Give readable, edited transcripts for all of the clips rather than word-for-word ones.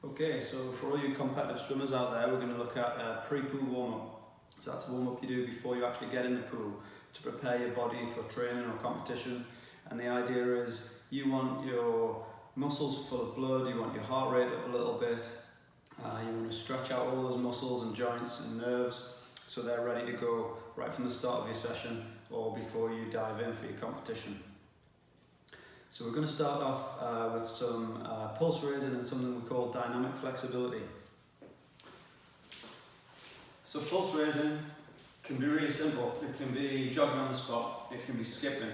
Okay, so for all you competitive swimmers out there, we're going to look at a pre-pool warm-up. So that's a warm-up you do before you actually get in the pool to prepare your body for training or competition. And the idea is you want your muscles full of blood, you want your heart rate up a little bit, you want to stretch out all those muscles and joints and nerves so they're ready to go right from the start of your session or before you dive in for your competition. So we're going to start off with some pulse raising and something we call dynamic flexibility. So pulse raising can be really simple. It can be jogging on the spot, it can be skipping,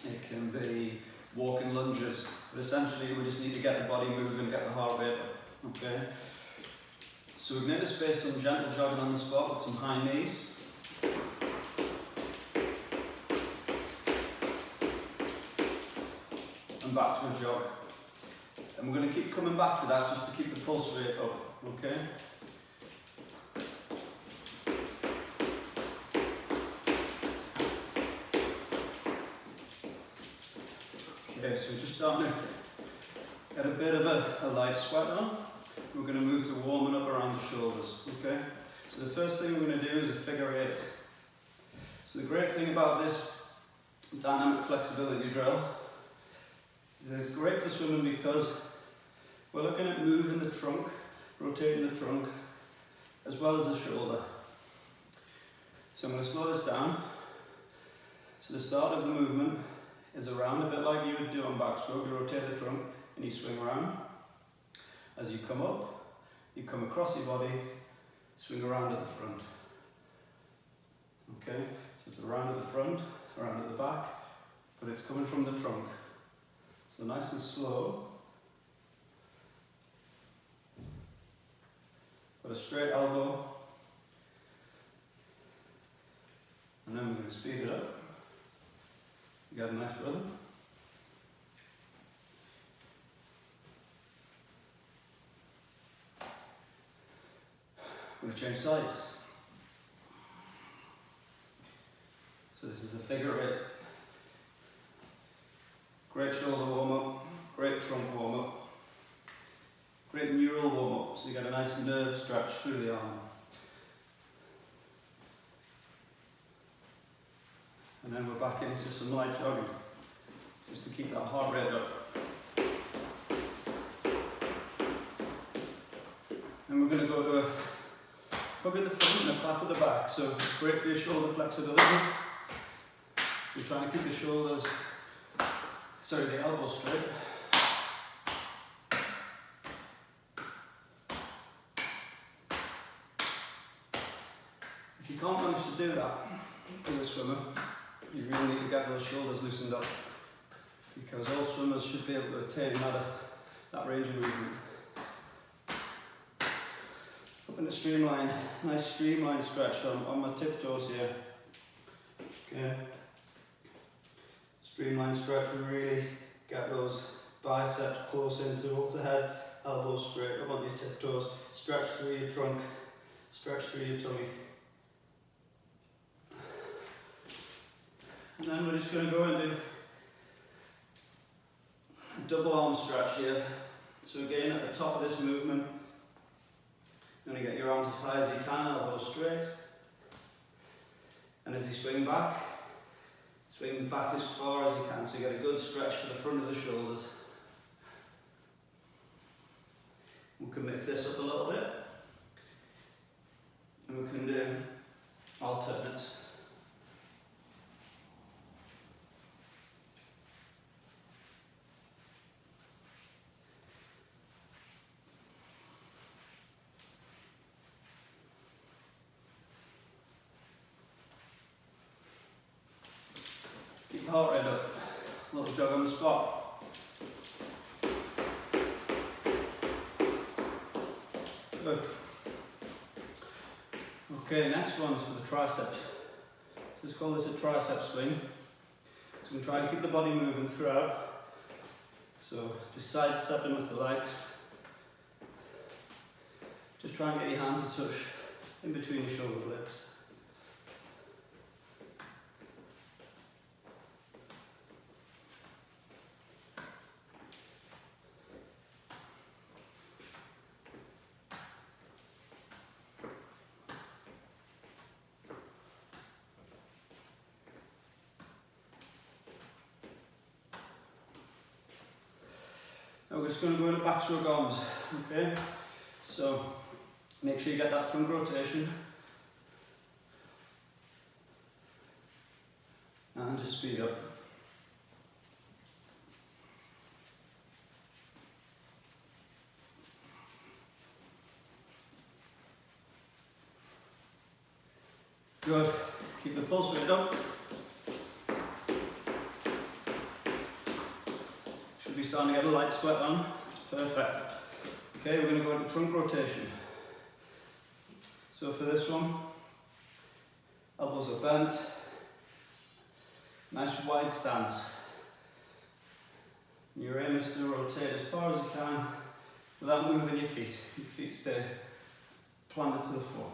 it can be walking lunges, but essentially we just need to get the body moving, get the heart rate up, okay? So we're going to space some gentle jogging on the spot with some high knees. And back to a jog. And we're going to keep coming back to that just to keep the pulse rate up, okay? Okay, so we're just starting to get a bit of a light sweat on. We're going to move to warming up around the shoulders, okay? So the first thing we're going to do is a figure eight. So the great thing about this dynamic flexibility drill is it's great for swimming because we're looking at moving the trunk, rotating the trunk, as well as the shoulder. So I'm going to slow this down. So the start of the movement is around, a bit like you would do on backstroke. You rotate the trunk and you swing around. As you come up, you come across your body, swing around at the front. Okay, so it's around at the front, around at the back, but it's coming from the trunk. So nice and slow. Got a straight elbow. And then we're going to speed it up. You got a nice rhythm. I'm going to change sides. So this is a figure eight. Great shoulder warm up, great trunk warm up, great neural warm up, so you get a nice nerve stretch through the arm. And then we're back into some light jogging, just to keep that heart rate up. And we're going to go to a hug at the front and a clap at the back, so great for your shoulder flexibility. So you're trying to keep the shoulders, the elbows straight. If you can't manage to do that with a swimmer, you really need to get those shoulders loosened up, because all swimmers should be able to attain that range of movement. Up in the streamline, nice streamline stretch on my tiptoes here. Okay. Streamline stretch, we really get those biceps close into up the head, elbows straight, up on your tiptoes, stretch through your trunk, stretch through your tummy. And then we're just going to go into a double arm stretch here. So again, at the top of this movement, you're going to get your arms as high as you can, elbows straight. And as you swing back as far as you can, so you get a good stretch to the front of the shoulders. We can mix this up a little bit, and we can do alternates. Keep the heart rate up. A little jog on the spot. Good. Okay, next one's for the triceps. So let's call this a tricep swing. So we can try and keep the body moving throughout. So just sidestepping with the legs. Just try and get your hand to touch in between your shoulder blades. we're just going to go into back stroke arms, okay? So make sure you get that trunk rotation. And just speed up. Good. Keep the pulse rate up. Should be starting to get a light sweat on. Perfect. Okay, we're going to go into trunk rotation. So for this one, elbows are bent. Nice wide stance. Your aim is to rotate as far as you can without moving your feet. Your feet stay planted to the floor.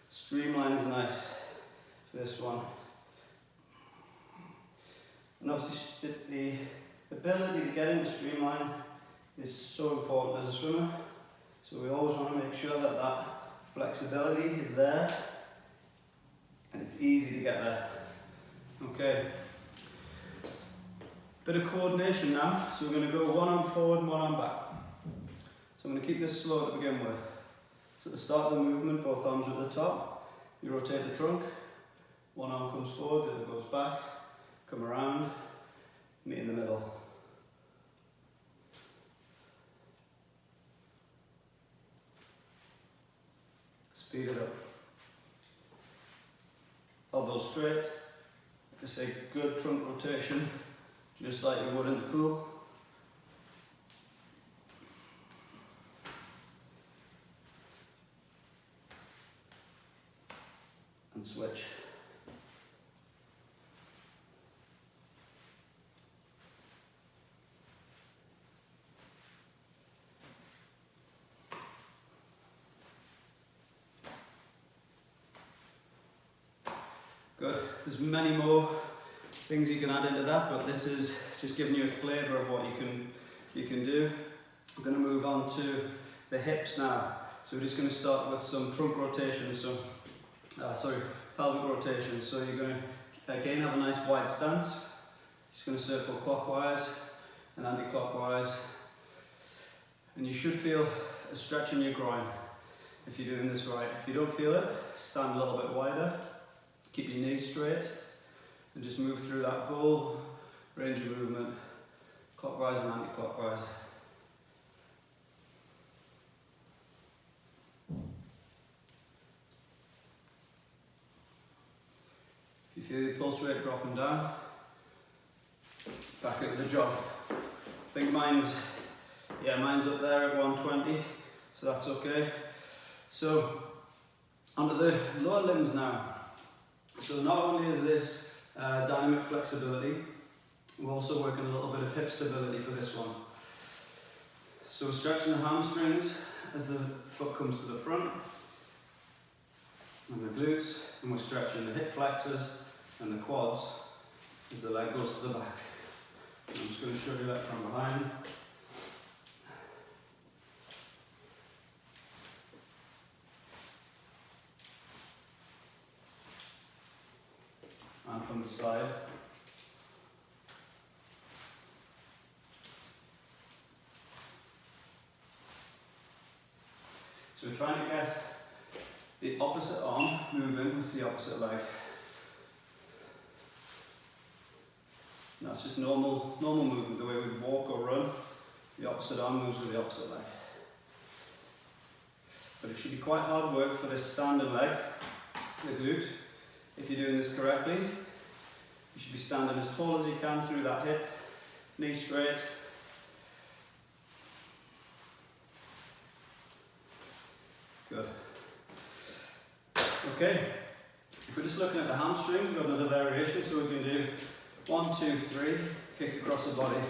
Streamline is nice for this one. And obviously the ability to get into streamline is so important as a swimmer. So we always want to make sure that that flexibility is there and it's easy to get there. Okay. Bit of coordination now. So we're going to go one arm forward and one arm back. So I'm going to keep this slow to begin with. So at the start of the movement, both arms are at the top. You rotate the trunk, one arm comes forward, the other goes back, come around, meet in the middle. Speed it up. Elbows straight. Like I say, good trunk rotation, just like you would in the pool. And switch. Good. There's many more things you can add into that, but this is just giving you a flavour of what you can do. I'm going to move on to the hips now. So we're just going to start with some trunk rotations. So pelvic rotations. So you're going to again have a nice wide stance. Just going to circle clockwise and anti-clockwise, and you should feel a stretch in your groin if you're doing this right. If you don't feel it, stand a little bit wider, keep your knees straight, and just move through that whole range of movement, clockwise and anti-clockwise. If you feel your pulse rate dropping down, back into the jog. I think mine's up there at 120, so that's okay. So, onto the lower limbs now. So not only is this dynamic flexibility, we're also working a little bit of hip stability for this one. So we're stretching the hamstrings as the foot comes to the front, and the glutes, and we're stretching the hip flexors and the quads as the leg goes to the back. And I'm just going to show you that from behind. And from the side. So we're trying to get the opposite arm moving with the opposite leg. And that's just normal movement, the way we walk or run. The opposite arm moves with the opposite leg. But it should be quite hard work for this standing leg, the glute. If you're doing this correctly, you should be standing as tall as you can through that hip, knee straight. Good. Okay, if we're just looking at the hamstrings, we've got another variation, so we can do 1, 2, 3, kick across the body.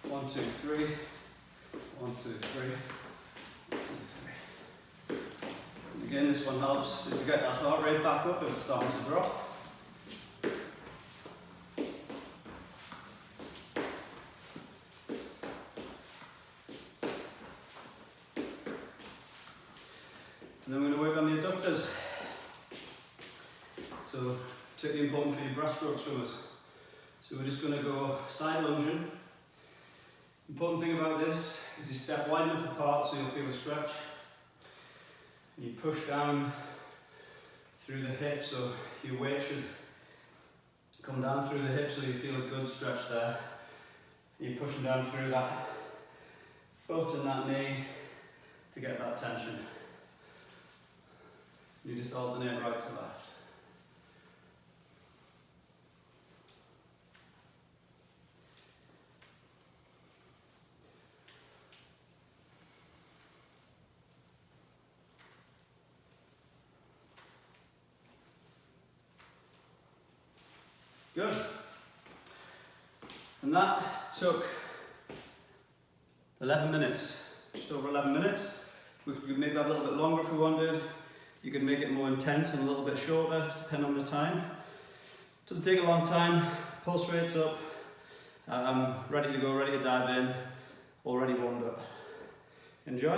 1, 2, 3, 1, 2, 3, 1, 2, 3. And again, this one helps if you get that heart rate back up if it's starting to drop. And then we're going to work on the adductors. So, particularly important for your breaststroke swimmers. So we're just going to go side lunging. Important thing about this is you step wide enough apart so you'll feel a stretch. And you push down through the hip, so your weight should come down through the hip so you feel a good stretch there. And you're pushing down through that foot and that knee to get that tension. You just alternate right to left. Good. And that took 11 minutes, just over 11 minutes. We could make that a little bit longer if we wanted. You could make it more intense and a little bit shorter, depending on the time. Doesn't take a long time. Pulse rate's up. Ready to go, ready to dive in. Already warmed up. Enjoy.